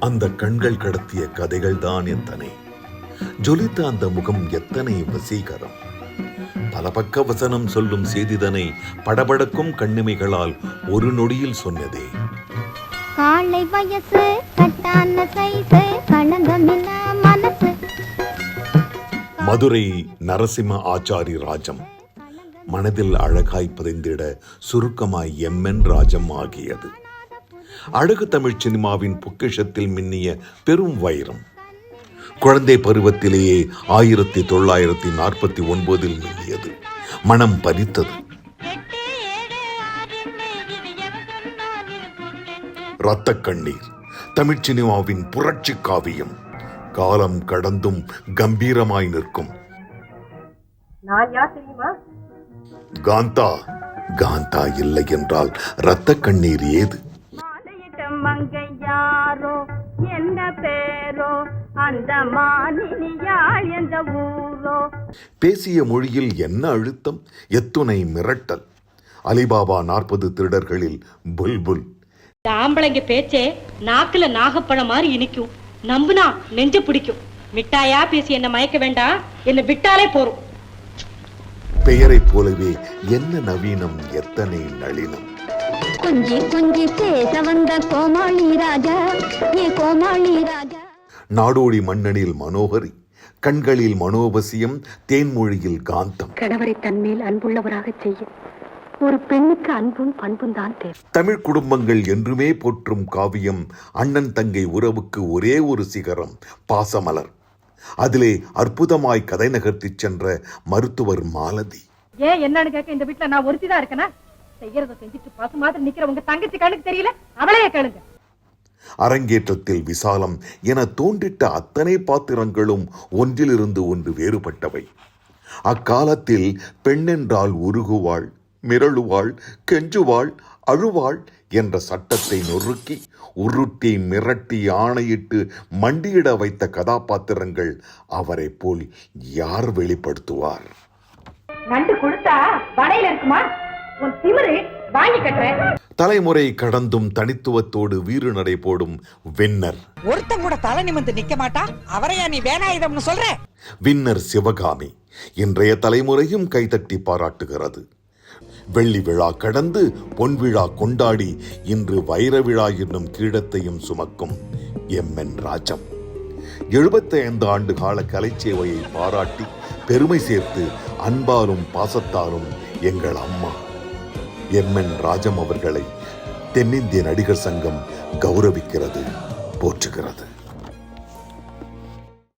அந்த கண்கள் கடத்திய கதைகள் தான் எத்தனை, ஜொலித்த அந்த முகம் எத்தனை வசீகரம். பல பக்க வசனம் சொல்லும் செய்திதனை படபடக்கும் கண்ணிமைகளால் ஒரு நொடியில் சொன்னதே. காலை வயசு கட்டான சைஸு கலங்கமில்ல மனசு. மதுரை நரசிம்ம ஆச்சாரி ராஜம் மனதில் அழகாய் பதிந்திட சுருக்கமாய் எம்என் ராஜம் ஆகியது. அழகு தமிழ் சினிமாவின் பொக்கிஷத்தில் மின்னிய பெரும் வைரம். குழந்தை பருவத்திலேயே 1949 மின்னியது, மனம் பறித்தது. இரத்த கண்ணீர் தமிழ் சினிமாவின் புரட்சி காவியம். காலம் கடந்தும் கம்பீரமாய் நிற்கும். காந்தா காந்தா இல்லை என்றால் இரத்த கண்ணீர் ஏது? பேசிய மொழியில் என்ன அழுத்தம், எத்துணை மிரட்டல். அலிபாபா 40 திருடர்களில் புல்புல். ஆம்பளைங்க பேச்சே நாக்குல நாகப்பழம் மாதிரி இனிக்கும், நம்புனா நெஞ்ச பிடிக்கும். மிட்டாயா பேசி என்ன மயக்க வேண்டாம், என்ன விட்டாலே போறோம். பெயரை போலவே என்ன நவீனம், எத்தனை நளினம். கொஞ்சி கொஞ்சி பேச வந்த கோமாளி ராஜா, ஏ கோமாளி ராஜா. நாடோடி மன்னனில் மனோகரி, கண்களில் மனோபசியம், தேன்மொழியில் காந்தம். கணவரை தன்மேல் அன்புள்ளவராக செய்யும் ஒரு பெண்ணுக்கு அன்பும் பண்பும் தான் தேவை. தமிழ் குடும்பங்கள் என்றுமே போற்றும் காவியம் அண்ணன் தங்கை உறவுக்கு ஒரே ஒரு சிகரம், பாசமலர். அதிலே அற்புதமாய் கதை நகர்த்தி சென்ற மருத்துவர் மாலதி. ஏன் என்னன்னு கேட்க இந்த வீட்டுல நான் ஒருத்திதான் இருக்கேனா? செய்யறத செஞ்சுட்டு பாச மாதிரி நிக்கிற உங்க தங்கச்சி கண்ணுக்கு தெரியல, அவளையே கேளுங்க. அரங்கேற்றத்தில் விசாலம் என தோன்றிட்ட அத்தனை பாத்திரங்களும் ஒன்றிலிருந்து ஒன்று வேறுபட்டவை. அக்காலத்தில் பெண்ணென்றால் உருகுவாள், மிரளுவாள், கெஞ்சுவாள், அழுவாள் என்ற சட்டத்தை நொறுக்கி உருட்டி மிரட்டி ஆணையிட்டு மண்டியிட வைத்த கதாபாத்திரங்கள் அவரை போல் யார் வெளிப்படுத்துவார்? நண்டு கொடுத்தா வடையில இருக்குமா? உன் திமிரு வாங்கி கட்டுறேன். தலைமுறை கடந்தும் தனித்துவத்தோடு வீறு நடை போடும் வின்னர். ஒருத்தன் கூட தலை நிமிர்ந்து நிக்க மாட்டா, அவரையா நீ வேணாயுதம்னு சொல்ற? வின்னர் சிவகாமி இன்றைய தலைமுறையும் கைதட்டி பாராட்டுகிறது. வெள்ளி விழா கடந்து பொன் விழா கொண்டாடி இன்று வைர விழா என்னும் கிரீடத்தையும் சுமக்கும் எம்என் ராஜம். 75 ஆண்டு கால கலைச்சேவையை பாராட்டி பெருமை சேர்த்து அன்பாலும் பாசத்தாலும் எங்கள் அம்மா எம்என் ராஜம் அவர்களை தென்னிந்திய நடிகர் சங்கம் கௌரவிக்கிறது, போற்றுகிறது.